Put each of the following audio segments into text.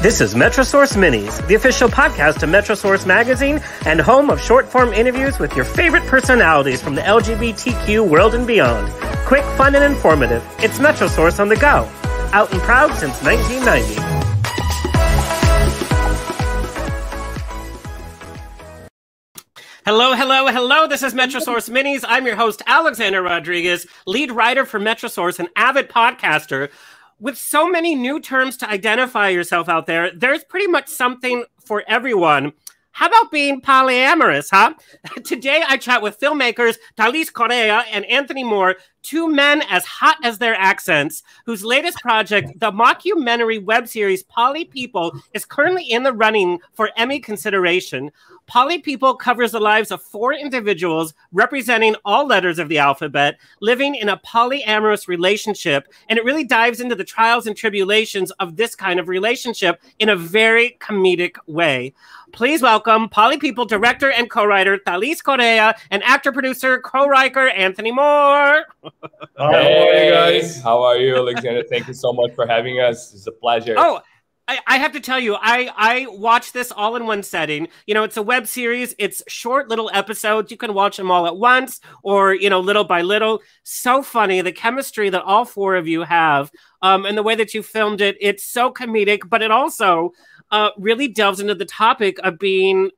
This is Metrosource Minis, the official podcast of Metrosource Magazine and home of short-form interviews with your favorite personalities from the LGBTQ world and beyond. Quick, fun, and informative. It's Metrosource on the go. Out and proud since 1990. Hello, hello, hello. This is Metrosource Minis. I'm your host, Alexander Rodriguez, lead writer for Metrosource and avid podcaster. With so many new terms to identify yourself out there, there's pretty much something for everyone. How about being polyamorous, huh? Today, I chat with filmmakers Thales Correa and Anthony Moore, two men as hot as their accents, whose latest project, the mockumentary web series Poly People, is currently in the running for Emmy consideration. Poly People covers the lives of four individuals representing all letters of the alphabet, living in a polyamorous relationship, and it really dives into the trials and tribulations of this kind of relationship in a very comedic way. Please welcome Poly People director and co-writer Thales Correa and actor-producer, co-writer Anthony Moore. Hey guys, how are you, Alexander? Thank you so much for having us. It's a pleasure. Oh, I have to tell you, I watched this all in one setting. You know, it's a web series. It's short little episodes. You can watch them all at once or, you know, little by little. So funny. The chemistry that all four of you have and the way that you filmed it, it's so comedic, but it also really delves into the topic of being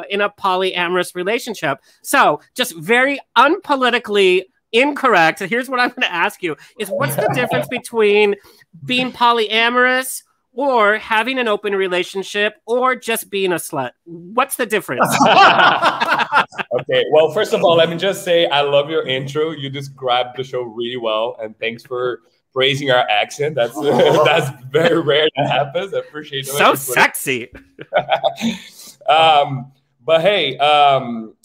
in a polyamorous relationship. So just very unpolitically incorrect. So here's what I'm going to ask you is what's the difference between being polyamorous or having an open relationship, or just being a slut? What's the difference? Okay, well, first of all, let me just say I love your intro. You described the show really well, and thanks for praising our accent. That's that's very rare that happens. I appreciate it. So sexy. But hey,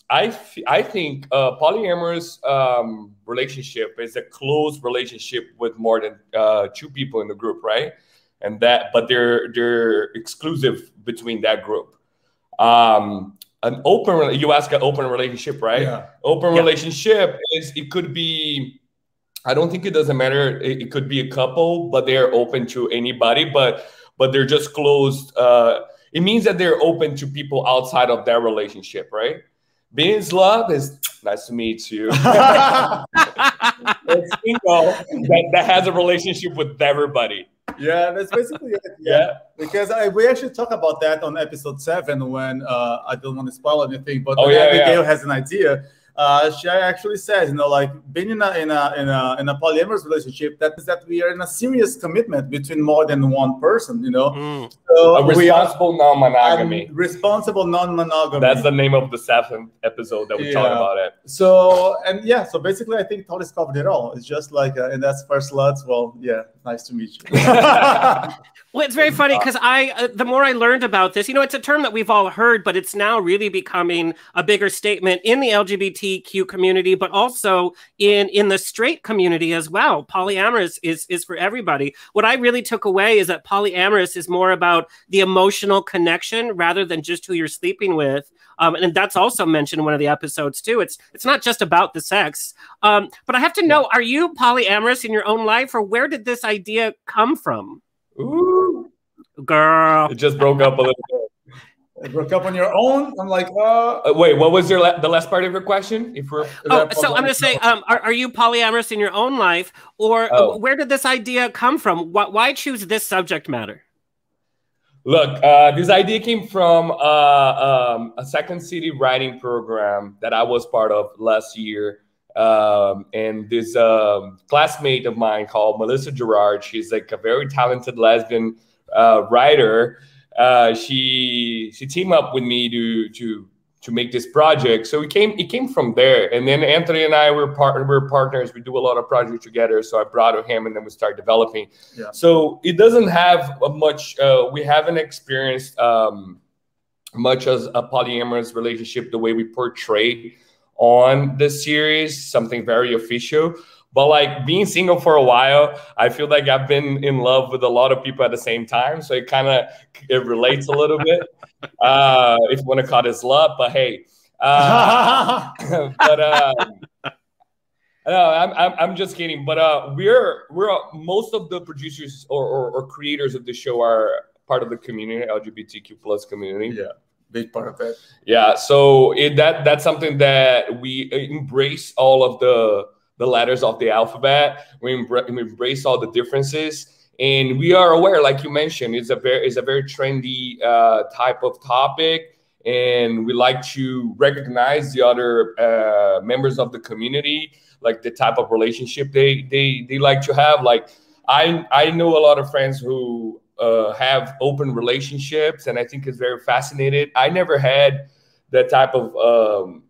I think polyamorous relationship is a close relationship with more than two people in the group, right? And but they're exclusive between that group. You ask an open relationship, right? Yeah. Open relationship it could be, I don't think it doesn't matter. It could be a couple, but they're open to anybody, but they're just closed. It means that they're open to people outside of their relationship, right? Being in love is nice to meet you. It's single that has a relationship with everybody. Yeah, that's basically it. Yeah. Because we actually talk about that on episode 7 when I don't want to spoil anything, but when Abigail has an idea. She actually says, you know, like being in a polyamorous relationship, that is that we are in a serious commitment between more than one person, you know. So a responsible non-monogamy. Responsible non-monogamy. That's the name of the 7th episode that we talk about it. So so basically, I think Thales covered it all. It's just like, and that's for sluts. Well, yeah, nice to meet you. Well, it's very funny because the more I learned about this, you know, it's a term that we've all heard, but it's now really becoming a bigger statement in the LGBTQ community, but also in the straight community as well. Polyamorous is for everybody. What I really took away is that polyamorous is more about the emotional connection rather than just who you're sleeping with. And that's also mentioned in one of the episodes too. It's not just about the sex. But I have to know, are you polyamorous in your own life, or where did this idea come from? Ooh, girl, it just broke up a little bit. It broke up on your own. I'm like, wait, what was the last part of your question? So I'm going to say, are you polyamorous in your own life, or where did this idea come from? Why choose this subject matter? Look, this idea came from a Second City writing program that I was part of last year. And this classmate of mine called Melissa Gerard, she's like a very talented lesbian writer. She teamed up with me to make this project. So it came from there. And then Anthony and I we're partners. We do a lot of projects together. So I brought him, and then we start developing. Yeah. So it doesn't have much. We haven't experienced much as a polyamorous relationship the way we portray on the series, something very official. But like being single for a while, I feel like I've been in love with a lot of people at the same time. So it relates a little bit, if you want to call this love. But hey, No, I'm just kidding. But we're most of the producers or creators of the show are part of the community, LGBTQ plus community. Yeah, big part of it. Yeah, so that's something that we embrace all of the letters of the alphabet. We embrace all the differences, and we are aware, like you mentioned, it's a very trendy type of topic, and we like to recognize the other members of the community, like the type of relationship they like to have. Like I know a lot of friends who have open relationships, and I think it's very fascinating. I never had that type of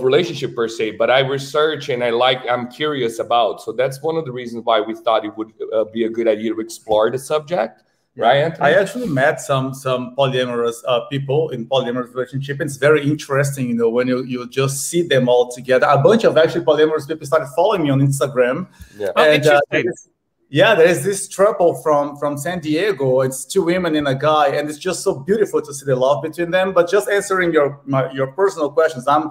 relationship per se, but I research and I'm curious about. So that's one of the reasons why we thought it would be a good idea to explore the subject, right, Anthony? I actually met some polyamorous people in polyamorous relationship. It's very interesting, you know, when you just see them all together. A bunch of actually polyamorous people started following me on Instagram. Yeah. And there is this couple from San Diego. It's 2 women and a guy, and it's just so beautiful to see the love between them. But just answering your personal questions, I'm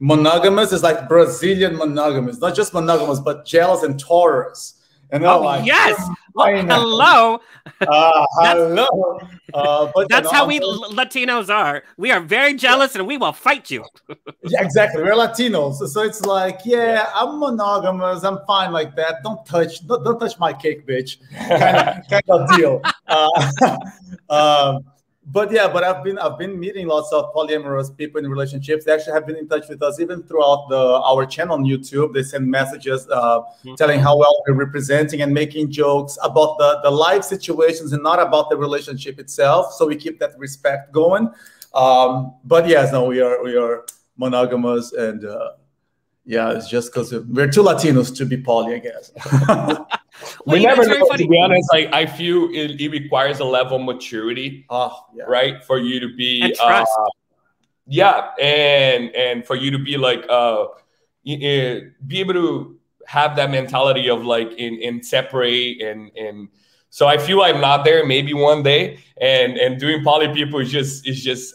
monogamous. Is like Brazilian monogamous, not just monogamous, but jealous and Taurus. And yes. Well, hello. Hello. But that's how we Latinos are. We are very jealous, and we will fight you. Yeah, exactly. We're Latinos, so it's like, yeah, I'm monogamous. I'm fine like that. Don't touch my cake, bitch. Kind of deal. But I've been meeting lots of polyamorous people in relationships. They actually have been in touch with us even throughout our channel on YouTube. They send messages telling how well we're representing and making jokes about the life situations and not about the relationship itself. So we keep that respect going. But yes, no, we are monogamous, and yeah, it's just because we're too Latinos to be poly, I guess. We never know, to be honest. Like, I feel it requires a level of maturity, right, for you to be and trust. And for you to be like be able to have that mentality of like in separate and so I feel I'm not there. Maybe one day, and doing poly people is just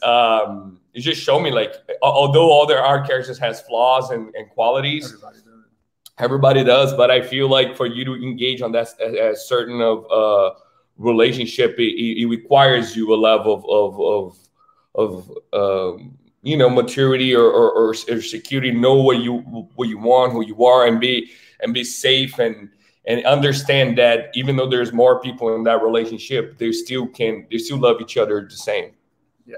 show me, like, although all our characters has flaws and qualities. Everybody does, but I feel like for you to engage on that certain of relationship, it requires you a level of maturity or security. Know what you want, who you are, and be safe and understand that even though there's more people in that relationship, they still love each other the same. Yeah.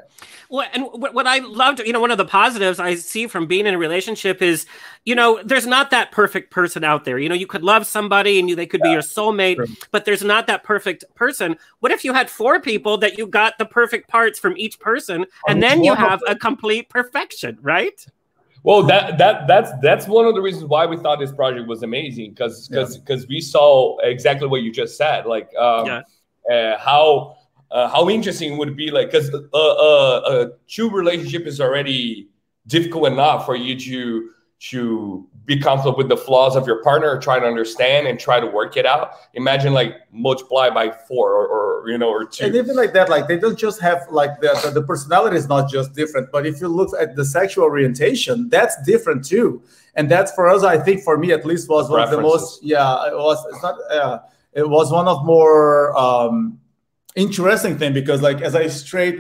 Well, and what I loved, one of the positives I see from being in a relationship is, there's not that perfect person out there. You could love somebody and they could be your soulmate, but there's not that perfect person. What if you had 4 people that you got the perfect parts from each person, and then you have a complete perfection, right? Well, that's one of the reasons why we thought this project was amazing, because we saw exactly what you just said, like how interesting it would be, like, because a true relationship is already difficult enough for you to be comfortable with the flaws of your partner, try to understand and try to work it out. Imagine like multiply by 4 or 2. And even like that, like they don't just have like the personality is not just different, but if you look at the sexual orientation, that's different too. And that's, for us, I think, for me at least, was one of the most it was one of more interesting thing, because like as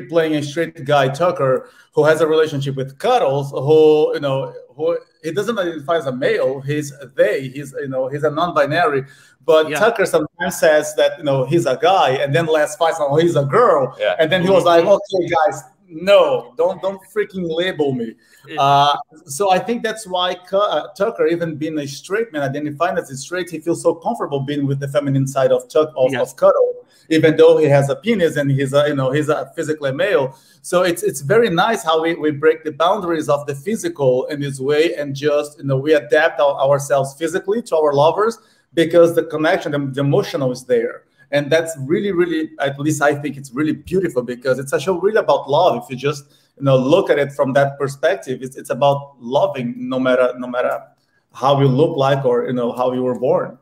playing a straight guy, Tucker, who has a relationship with Cuddlez, who he doesn't identify as a male, he's a non-binary, but Tucker sometimes says that he's a guy, and then last fight he's a girl, and then he was like, okay guys, no, don't freaking label me. So I think that's why Tucker, even being a straight man, identifying as a straight, he feels so comfortable being with the feminine side of Cuddlez, even though he has a penis and he's a physically male. So it's very nice how we break the boundaries of the physical in this way, and just we adapt ourselves physically to our lovers, because the connection, the emotional is there. And that's really, really, at least I think it's really beautiful, because it's a show really about love. If you just look at it from that perspective, it's about loving no matter how you look like or how you were born.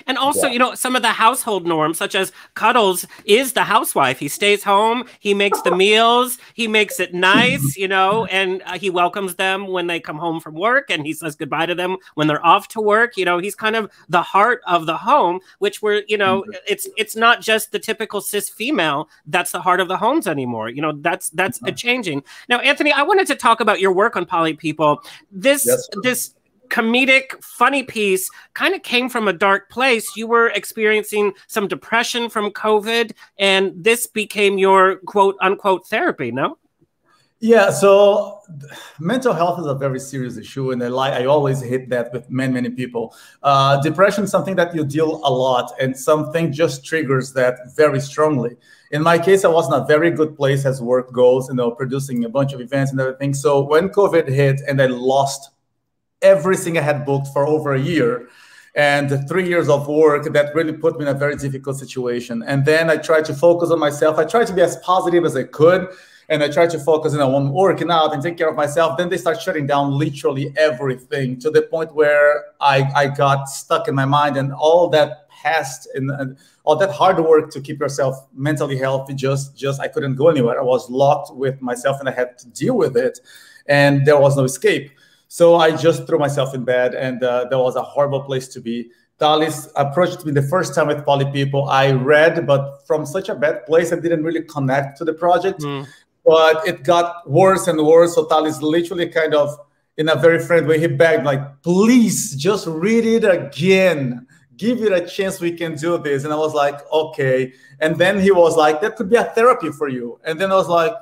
And also, you know, some of the household norms, such as Cuddlez is the housewife. He stays home, he makes the meals, he makes it nice, you know, and he welcomes them when they come home from work, and he says goodbye to them when they're off to work. You know, he's kind of the heart of the home, which we're, you know, it's not just the typical cis female that's the heart of the homes anymore. You know, that's a changing. Now, Anthony, I wanted to talk about your work on Poly People. This comedic, funny piece kind of came from a dark place. You were experiencing some depression from COVID, and this became your quote unquote therapy, no? Yeah, so mental health is a very serious issue, and I always hit that with many people. Depression is something that you deal a lot, and something just triggers that very strongly. In my case, I was in a very good place as work goes, you know, producing a bunch of events and everything. So when COVID hit and I lost everything I had booked for over a year and 3 years of work, that really put me in a very difficult situation. And then I tried to focus on myself. I tried to be as positive as I could. And I tried to focus on working out and take care of myself. Then they start shutting down literally everything to the point where I got stuck in my mind, and all that past and all that hard work to keep yourself mentally healthy, just I couldn't go anywhere. I was locked with myself and I had to deal with it, and there was no escape. So I just threw myself in bed, and that was a horrible place to be. Thales approached me the first time with Poly People. I read, but from such a bad place, I didn't really connect to the project. But it got worse and worse. So Thales literally kind of, in a very friendly way, he begged, like, please just read it again. Give it a chance, we can do this. And I was like, okay. And then he was like, that could be a therapy for you. And then I was like,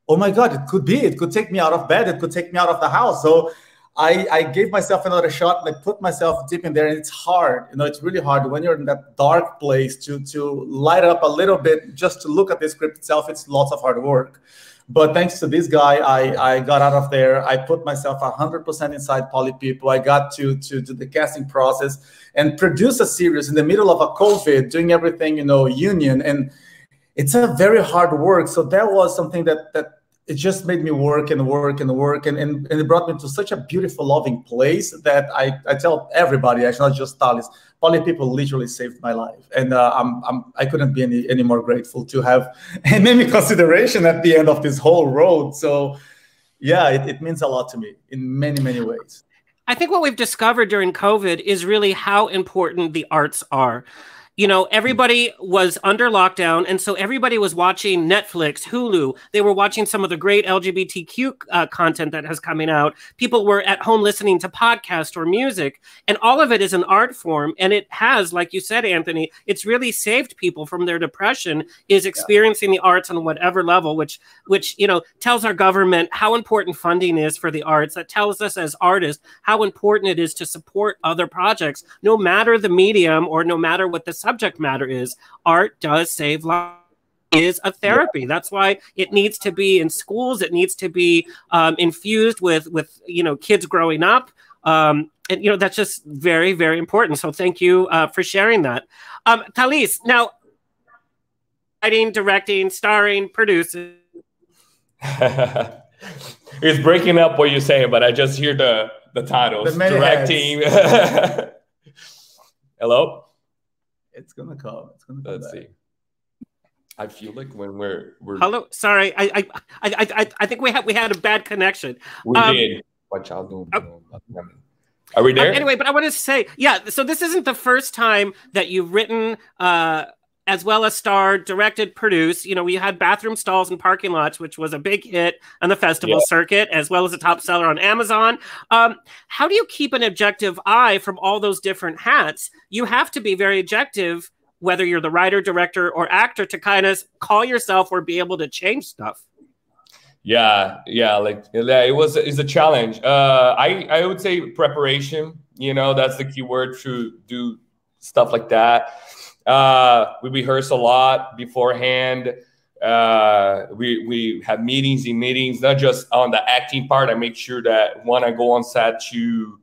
oh my God, it could be. It could take me out of bed. It could take me out of the house. So I gave myself another shot, and I put myself deep in there. And it's hard. You know, it's really hard when you're in that dark place to light up a little bit, just to look at the script itself. It's lots of hard work. But thanks to this guy, I got out of there. I put myself 100% inside Poly People. I got to do the casting process and produce a series in the middle of a COVID, doing everything, you know, union. And it's a very hard work. So that was something that it just made me work and work and work. And it brought me to such a beautiful, loving place that I tell everybody, actually, not just Thales, Poly People literally saved my life. And I couldn't be any more grateful to have any consideration at the end of this whole road. So yeah, it means a lot to me in many ways. I think what we've discovered during COVID is really how important the arts are. You know, everybody was under lockdown, and so everybody was watching Netflix, Hulu. They were watching some of the great LGBTQ content that has coming out. People were at home listening to podcasts or music, and all of it is an art form. And it has, like you said, Anthony, it's really saved people from their depression, is experiencing the arts on whatever level, which you know, tells our government how important funding is for the arts. That tells us as artists how important it is to support other projects, no matter the medium or no matter what the subject matter is. Art does save lives. Is a therapy. That's why it needs to be in schools. It needs to be infused with you know, kids growing up. And you know, that's just very important. So thank you for sharing that. Thales, now writing, directing, starring, producing. It's breaking up what you're saying, but I just hear the titles. Directing. Hello? It's gonna come. It's gonna come. Let's see. I feel like when we're hello. Sorry, I think we had a bad connection. We did. Watch out! Are we there? Anyway, but I wanted to say, yeah. So this isn't the first time that you've written, as well as starred, directed, produced. You know, we had Bathroom Stalls and Parking Lots, which was a big hit on the festival circuit, as well as a top seller on Amazon. How do you keep an objective eye from all those different hats? You have to be very objective, whether you're the writer, director, or actor, to kind of call yourself or be able to change stuff. Yeah, like it's a challenge. I would say preparation. You know, that's the key word to do stuff like that. We rehearse a lot beforehand. We have meetings, not just on the acting part. I make sure that when I go on set to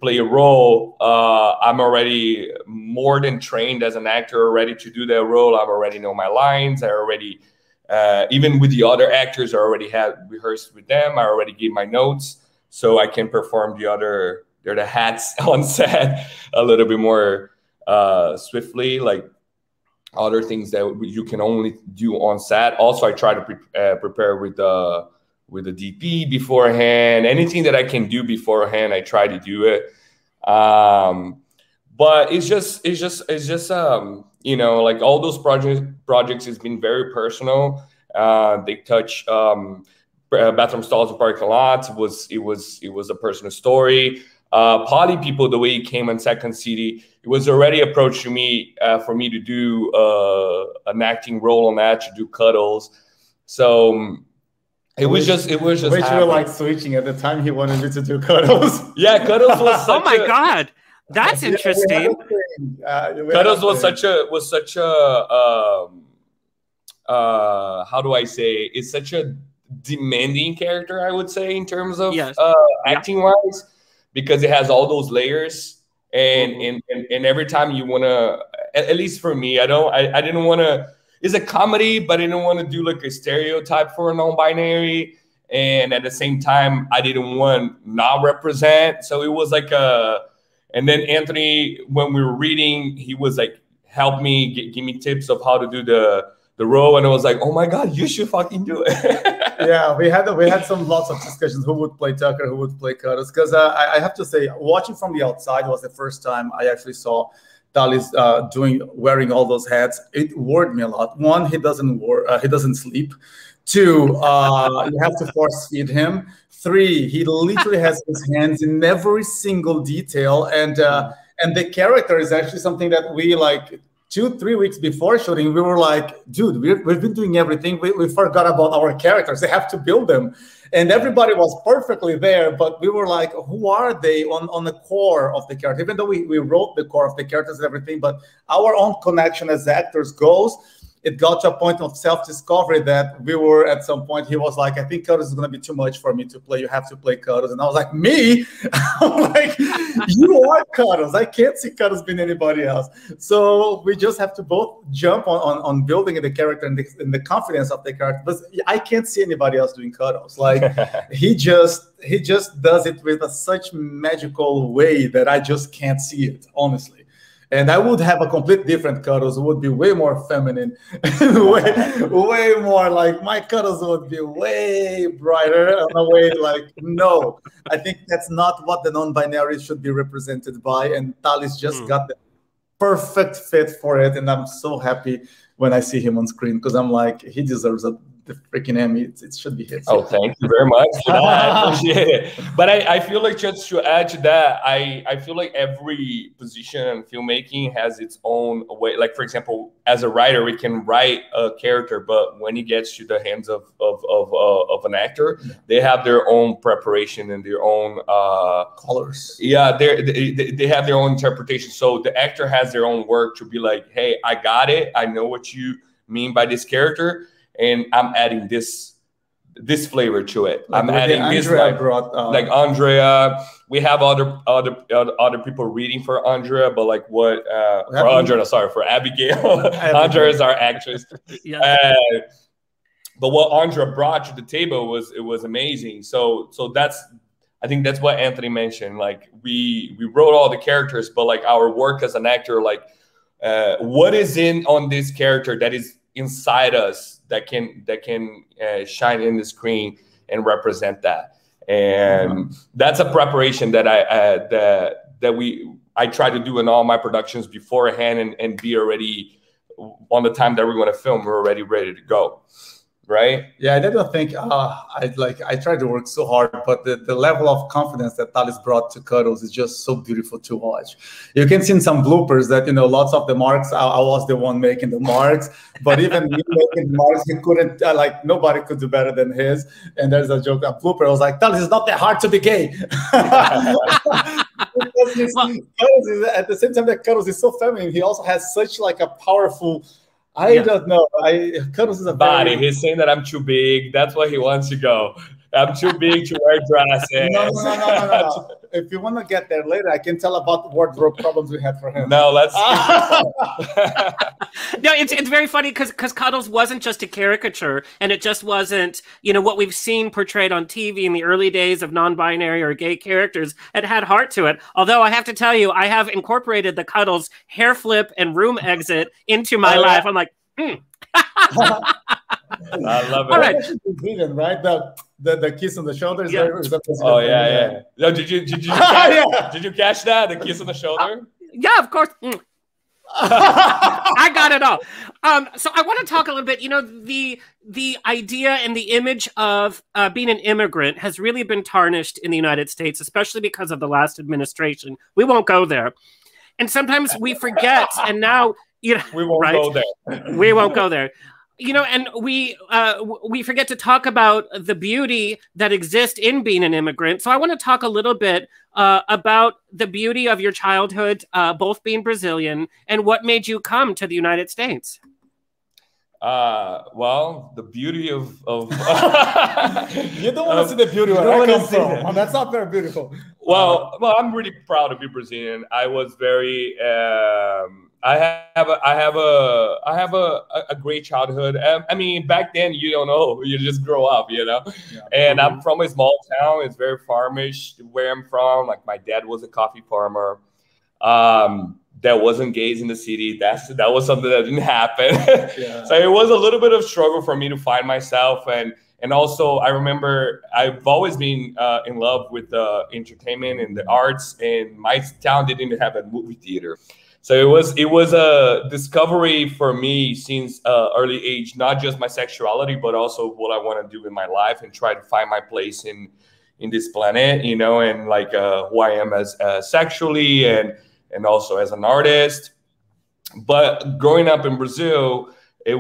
play a role, I'm already more than trained as an actor, ready to do that role. I already know my lines. I already, even with the other actors, I already had rehearsed with them. I already gave my notes, so I can perform the hats on set a little bit more swiftly, like other things that you can only do on set. Also, I try to prepare with the DP beforehand. Anything that I can do beforehand, I try to do it. But it's just you know, like all those projects has been very personal. They touch bathroom stalls and parking lots. It was a personal story. Poly people, the way it came on Second City, it was already approached to me for me to do an acting role on that, to do Cuddlez. So it was just Wait, you were like switching at the time. He wanted me to do Cuddlez. Yeah, Cuddlez was such oh my god, that's interesting. Cuddlez was such a how do I say? It's such a demanding character, I would say, in terms of acting wise, because it has all those layers, and every time you want to, at least for me, I didn't want to. It's a comedy, but I didn't want to do like a stereotype for a non-binary, and at the same time, I didn't want not represent. So it was like a. And then Anthony, when we were reading, he was like, help me, give me tips of how to do the role, and I was like, oh my god, you should fucking do it. Yeah, we had lots of discussions who would play Tucker, who would play Cuddlez, because I have to say, watching from the outside was the first time I actually saw Thales wearing all those hats. It worried me a lot. One, he doesn't sleep. Two, you have to force feed him. Three, he literally has his hands in every single detail, and the character is actually something that we like. 2-3 weeks before shooting, we were like, dude, we've been doing everything. We forgot about our characters. They have to build them. And everybody was perfectly there, but we were like, who are they on the core of the character? Even though we wrote the core of the characters and everything, but our own connection as actors goes, it got to a point of self-discovery that we were at some point. He was like, I think Cuddlez is going to be too much for me to play. You have to play Cuddlez. And I was like, me? I'm like, you are Cuddlez. I can't see Cuddlez being anybody else. So we just have to both jump on building the character and the confidence of the character. But I can't see anybody else doing Cuddlez. Like he just does it with such magical way that I just can't see it, honestly. And I would have a complete different Cuddlez. It would be way more feminine, way more like my Cuddlez would be way brighter. In a way, like, no, I think that's not what the non-binary should be represented by. And Thales just got the perfect fit for it. And I'm so happy when I see him on screen, because I'm like, he deserves the freaking Emmy. It should be his. Oh, thank you very much for that. I appreciate it. But I feel like, just to add to that, I feel like every position in filmmaking has its own way. Like, for example, as a writer, we can write a character, but when it gets to the hands of an actor, they have their own preparation and their own colors. Yeah, they have their own interpretation. So the actor has their own work to be like, hey, I got it. I know what you mean by this character, and I'm adding this flavor to it. Like I'm adding this, like Andrea. We have other people reading for Andrea, but like what for Andrea? Sorry, for Abigail. Andrea is our actress. Yeah. But what Andrea brought to the table was amazing. So I think that's what Anthony mentioned. Like we wrote all the characters, but like our work as an actor, like what is in on this character that is inside us that can shine in the screen and represent that. And that's a preparation that I try to do in all my productions beforehand, and be already on the time that we're going to film, we're already ready to go. Right? Yeah, I don't think I tried to work so hard, but the level of confidence that Thales brought to Cuddlez is just so beautiful to watch. You can see in some bloopers that, lots of the marks, I was the one making the marks, but even me making the marks, he couldn't, nobody could do better than his. And there's a joke, a blooper, I was like, Thales, it's not that hard to be gay. At the same time that Cuddlez is so feminine, he also has such like a powerful, I don't know. Cuddlez is a body. He's saying that I'm too big. That's why he wants to go. I'm too big to wear dresses. No. if you want to get there later, I can tell about wardrobe problems we had for him. No, let's. No, it's very funny because Cuddlez wasn't just a caricature, and it just wasn't, you know, what we've seen portrayed on TV in the early days of non-binary or gay characters. It had heart to it. Although I have to tell you, I have incorporated the Cuddlez hair flip and room exit into my life. I'm like, I love it. All right. Right? The kiss on the shoulders. Yeah. Oh yeah. No, did you did you catch that? The kiss on the shoulder? Yeah, of course. I got it all. So I want to talk a little bit. You know, the idea and the image of being an immigrant has really been tarnished in the United States, especially because of the last administration. We won't go there. And sometimes we forget, and now, you know, we won't go there. We won't go there. You know, and we forget to talk about the beauty that exists in being an immigrant. So I want to talk a little bit about the beauty of your childhood, both being Brazilian, and what made you come to the United States. Well, the beauty of you don't want to see the beauty where I come from. Oh, that's not very beautiful. Well, I'm really proud to be Brazilian. I was very. I have a great childhood. I mean, back then you don't know, you just grow up, you know. Yeah. And I'm from a small town. It's very farmish where I'm from. Like my dad was a coffee farmer. There wasn't gays in the city. That was something that didn't happen. Yeah. So it was a little bit of struggle for me to find myself. And also I remember I've always been in love with entertainment and the arts. And my town didn't even have a movie theater. So it was a discovery for me since early age, not just my sexuality, but also what I want to do in my life and try to find my place in this planet, you know, and like who I am as sexually and also as an artist. But growing up in Brazil, it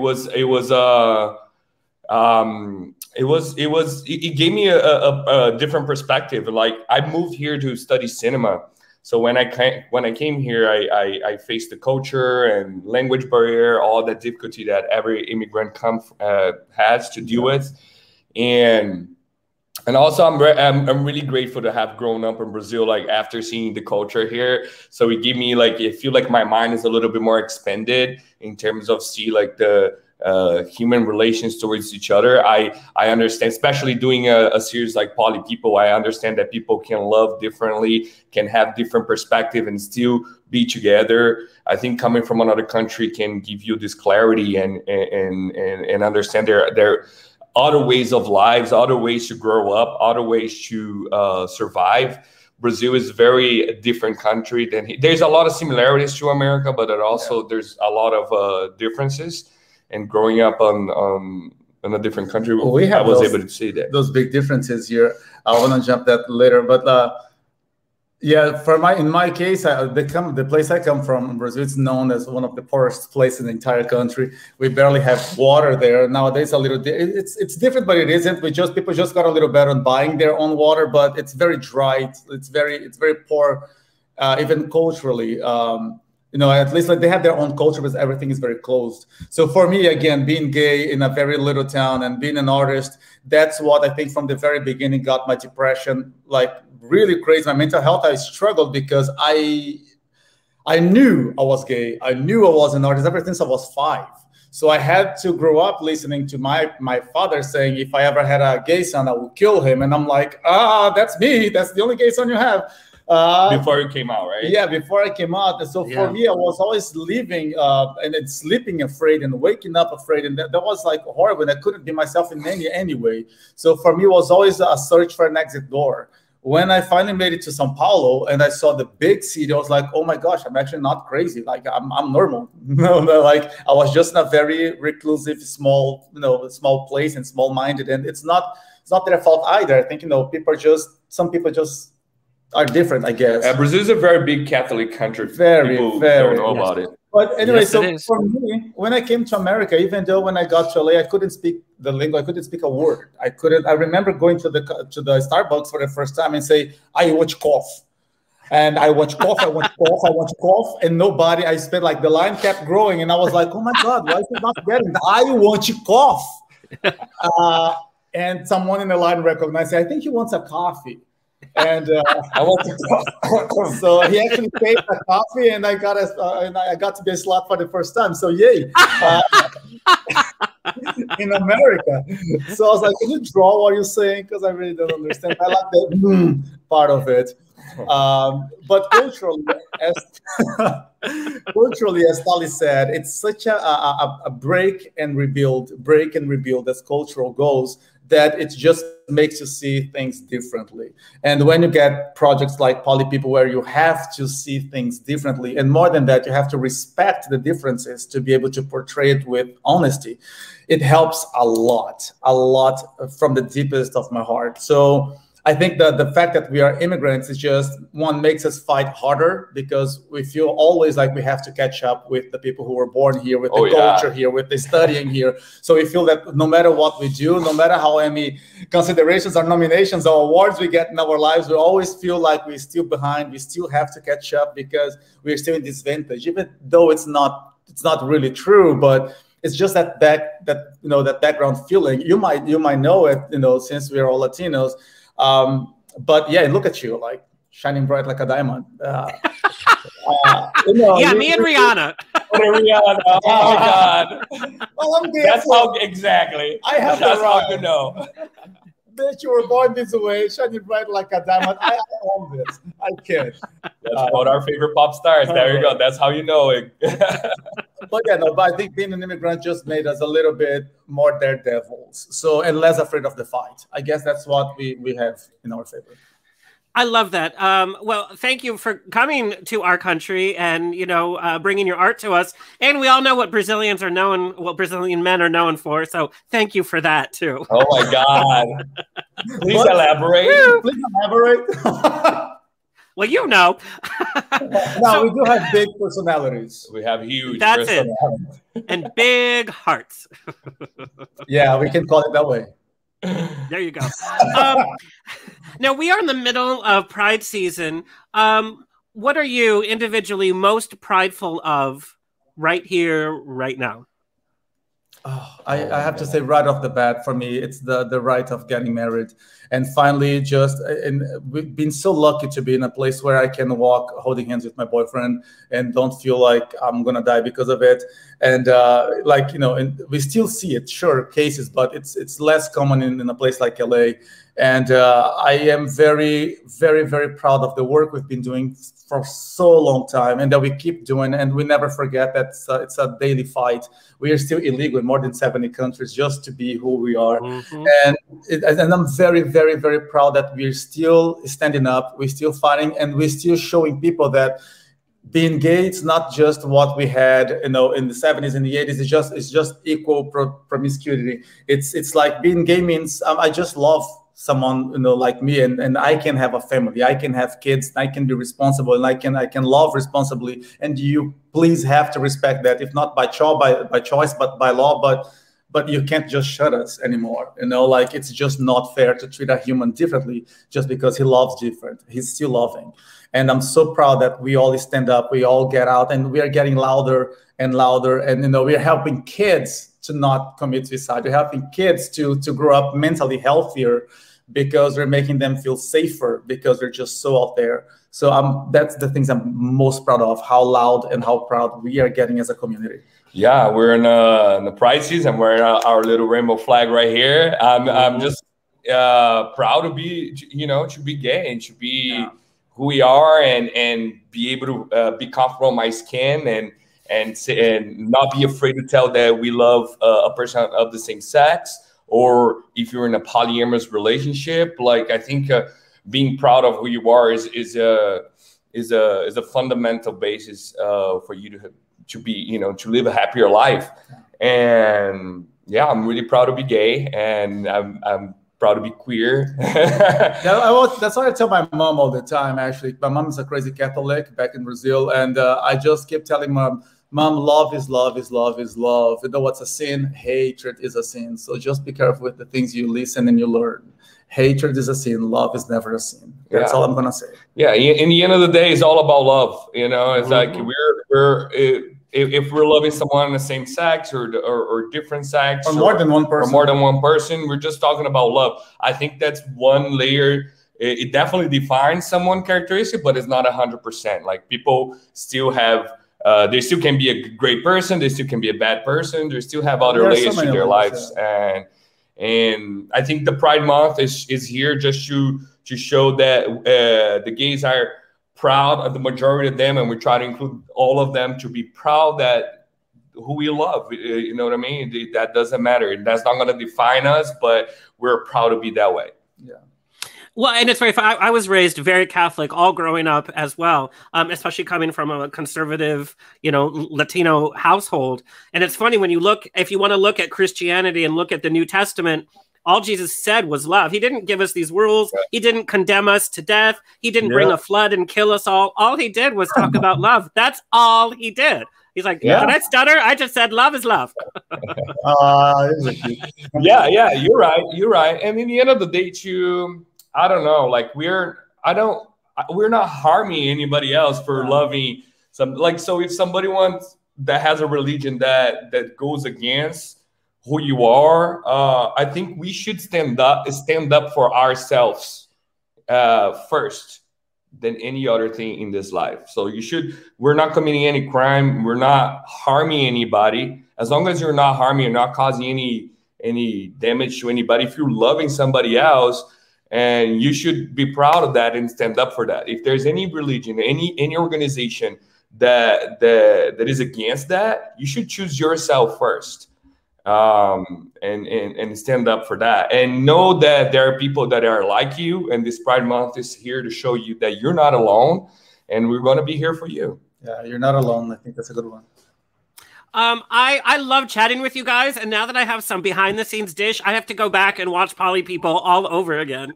gave me a different perspective. Like I moved here to study cinema. So when I came here, I faced the culture and language barrier, all the difficulty that every immigrant has to deal with, and also I'm really grateful to have grown up in Brazil. Like after seeing the culture here, so it gave me like I feel like my mind is a little bit more expanded in terms of see like the human relations towards each other. I understand, especially doing a series like Poly People, I understand that people can love differently, can have different perspective and still be together. I think coming from another country can give you this clarity and understand there other ways of lives, other ways to grow up, other ways to survive. Brazil is a very different country than there's a lot of similarities to America, but there's a lot of differences. And growing up on in a different country, I was able to see that. Those big differences here. I want to jump that later, but yeah, in my case, the place I come from in Brazil, it's known as one of the poorest places in the entire country. We barely have water there nowadays. It's different, but it isn't. People just got a little better on buying their own water, but it's very dry. It's very poor, even culturally. You know, at least like they have their own culture, but everything is very closed. So for me, again, being gay in a very little town and being an artist, that's what I think from the very beginning got my depression like really crazy. My mental health, I struggled because I knew I was gay. I knew I was an artist ever since I was 5. So I had to grow up listening to my father saying, if I ever had a gay son, I will kill him. And I'm like, that's me. That's the only gay son you have. Before you came out, right? Yeah, before I came out. And so for me, I was always living and then sleeping afraid and waking up afraid. And that was like horrible. And I couldn't be myself in any way. So for me, it was always a search for an exit door. When I finally made it to São Paulo and I saw the big city, I was like, oh my gosh, I'm actually not crazy. Like I'm normal. No, like I was just in a very reclusive, small place and small-minded. And it's not their fault either. I think, some people just are different, I guess. Brazil is a very big Catholic country. People don't know about it. But anyway, for me, when I came to America, even though when I got to LA, I couldn't speak the lingo. I couldn't speak a word. I remember going to the Starbucks for the first time and say, I watch cough. And I watch cough, I watch cough, I watch cough. And nobody, I spent like the line kept growing. And I was like, oh my God, why is it not getting? I want you cough. And someone in the line recognized it. I think he wants a coffee. And I want to so he actually paid a coffee, and I got to be a slut for the first time. So yay. In America. So I was like, can you draw what you're saying? Because I really don't understand. I like the part of it. But culturally, as Thales said, it's such a break and rebuild as cultural goals, that it just makes you see things differently. And when you get projects like Poly People, where you have to see things differently, and more than that, you have to respect the differences to be able to portray it with honesty, it helps a lot from the deepest of my heart. So I think that the fact that we are immigrants is just, one, makes us fight harder, because we feel always like we have to catch up with the people who were born here, with the culture here, with the studying here. So we feel that no matter what we do, no matter how many considerations or nominations or awards we get in our lives, we always feel like we're still behind. We still have to catch up because we're still in disadvantage, even though it's not really true, but it's just that background feeling. You might know it, since we are all Latinos. But yeah, look at you, like shining bright like a diamond. Yeah, me and Rihanna. Rihanna. Oh my God. Well, that's how exactly. I have that's how you know. Bitch, you were born this way, shining bright like a diamond. I own this. I can't. That's about our favorite pop stars. There you go. That's how you know it. But I think being an immigrant just made us a little bit more daredevils. So, and less afraid of the fight. I guess that's what we have in our favor. I love that. Well, thank you for coming to our country and, bringing your art to us. And we all know what Brazilian men are known for. So thank you for that, too. Oh, my God. Please elaborate. Please elaborate. Well, you know. No, we do have big personalities. We have huge personalities. It. And big hearts. Yeah, we can call it that way. There you go. Now, we are in the middle of Pride season. What are you individually most prideful of right here, right now? Oh, I have to say right off the bat, for me, it's the right of getting married. And finally, we've been so lucky to be in a place where I can walk holding hands with my boyfriend and don't feel like I'm going to die because of it. And and we still see it, sure, cases, but it's less common in a place like LA. And I am very, very, very proud of the work we've been doing for so long time, and that we keep doing, and we never forget that it's a daily fight. We are still illegal in more than 70 countries just to be who we are. Mm-hmm. And I'm very, very, very proud that we're still standing up, we're still fighting, and we're still showing people that being gay, it's not just what we had, in the 70s and the 80s. It's just equal promiscuity. It's like being gay means I just love someone like me, and I can have a family, I can have kids, I can be responsible, and I can love responsibly. And you please have to respect that, if not by choice, but by law. But you can't just shut us anymore. It's just not fair to treat a human differently just because he loves different. He's still loving. And I'm so proud that we all stand up, we all get out, and we are getting louder and louder. And we're helping kids to not commit suicide. We're helping kids to grow up mentally healthier, because we're making them feel safer, because they're just so out there. So that's the things I'm most proud of, how loud and how proud we are getting as a community. Yeah, we're in the Pride season. We're in our little rainbow flag right here. I'm just proud to be, to be gay and to be who we are, and be able to be comfortable in my skin, and not be afraid to tell that we love a person of the same sex. Or if you're in a polyamorous relationship, I think being proud of who you are is a fundamental basis for you to be, to live a happier life. And yeah, I'm really proud to be gay, and I'm proud to be queer. That's what I tell my mom all the time. Actually, my mom is a crazy Catholic back in Brazil, and I just keep telling Mom, love is love is love is love. You know what's a sin? Hatred is a sin. So just be careful with the things you listen and you learn. Hatred is a sin. Love is never a sin. That's all I'm gonna say. Yeah. In the end of the day, it's all about love. It's like if we're loving someone the same sex or different sex, or more than one person, we're just talking about love. I think that's one layer it definitely defines someone characteristic, but it's not 100%. Like people still have, they still can be a great person. They still can be a bad person. They still have other layers to their lives. Yeah. And I think the Pride Month is here just to show that the gays are proud of the majority of them, and we try to include all of them to be proud that who we love. You know what I mean? That doesn't matter. That's not going to define us, but we're proud to be that way. Yeah. Well, and it's very fun. I was raised very Catholic, all growing up as well, especially coming from a conservative, Latino household. And it's funny when if you want to look at Christianity and look at the New Testament, all Jesus said was love. He didn't give us these rules. He didn't condemn us to death. He didn't bring a flood and kill us all. All he did was talk about love. That's all he did. He's like, did I stutter? I just said love is love. Yeah, you're right. You're right. And in the end of the day, too, I don't know. Like we're not harming anybody else for loving some. Like, so if somebody that has a religion that goes against who you are, I think we should stand up for ourselves first than any other thing in this life. So we're not committing any crime. We're not harming anybody. As long as you're not harming, you're not causing any damage to anybody. If you're loving somebody else, and you should be proud of that and stand up for that. If there's any religion, any organization that is against that, you should choose yourself first, and stand up for that. And know that there are people that are like you, and this Pride Month is here to show you that you're not alone, and we're going to be here for you. Yeah, you're not alone. I think that's a good one. I love chatting with you guys, and now that I have some behind the scenes dish, I have to go back and watch Poly People all over again.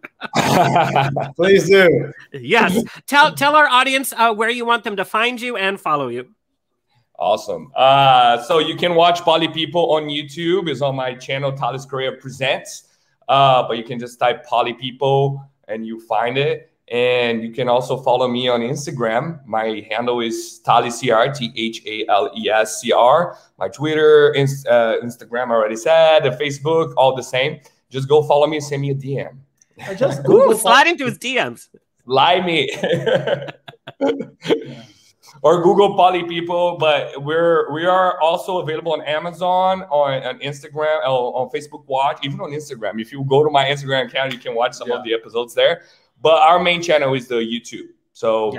Please do. Yes. Tell our audience where you want them to find you and follow you. Awesome. So you can watch Poly People on YouTube. It's on my channel, Thales Correa Presents. But you can just type Poly People and you find it. And you can also follow me on Instagram. My handle is ThalesCR, THALESCR. My Twitter, Instagram, I already said, the Facebook, all the same. Just go follow me and send me a DM. I just slide into his DMs. Lie me. Or Google Poly People, but we are also available on Amazon, on Instagram, on Facebook Watch, even on Instagram. If you go to my Instagram account, you can watch some of the episodes there. But our main channel is the YouTube. So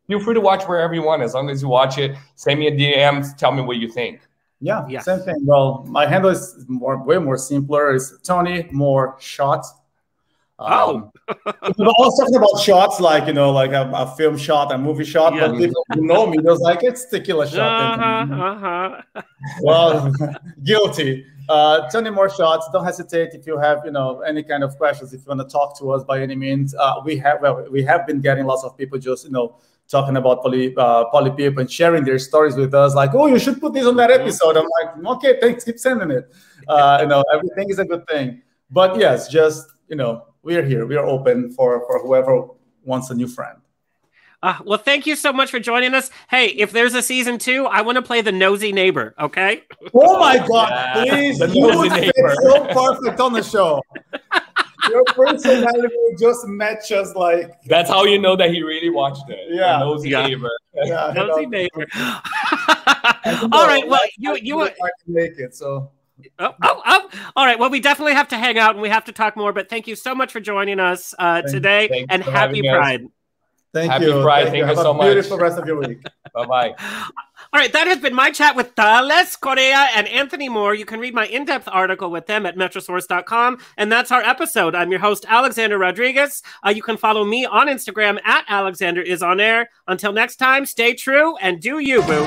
feel free to watch wherever you want. As long as you watch it, send me a DM, tell me what you think. Yeah, same thing. Well, my handle is way more simpler. It's Tony More Shots. I was talking about shots, like a film shot, a movie shot. But people who know me, there's like it's tequila shot. Well, guilty. Tony More Shots. Don't hesitate if you have any kind of questions. If you want to talk to us by any means, we have been getting lots of people just talking about poly people and sharing their stories with us. Like, oh, you should put this on that episode. I'm like, okay, thanks, keep sending it. Everything is a good thing. But yes, just we're here. We are open for whoever wants a new friend. Well, thank you so much for joining us. Hey, if there's a season 2, I want to play the nosy neighbor, okay? Oh my God, please. You would fit so perfect on the show. Your personality just matches like... That's how you know that he really watched it. Yeah. The nosy neighbor. Yeah, nosy neighbor. All right, well, you I can make it, so... All right. Well, we definitely have to hang out and we have to talk more, but thank you so much for joining us today, and happy Pride. Thank you. Pride. Thank you so much. Beautiful rest of your week. Bye-bye. All right, that has been my chat with Thales Correa and Anthony Moore. You can read my in-depth article with them at metrosource.com, and that's our episode. I'm your host, Alexander Rodriguez. You can follow me on Instagram at AlexanderIsOnAir. Until next time, stay true and do you, boo.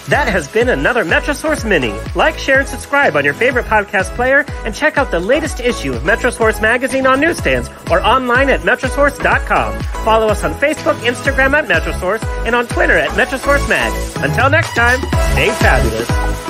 That has been another MetroSource Mini. Like, share, and subscribe on your favorite podcast player, and check out the latest issue of MetroSource Magazine on newsstands or online at metrosource.com. Follow us on Facebook, Instagram at MetroSource, and on Twitter at MetroSourceMag. Until next time, stay fabulous.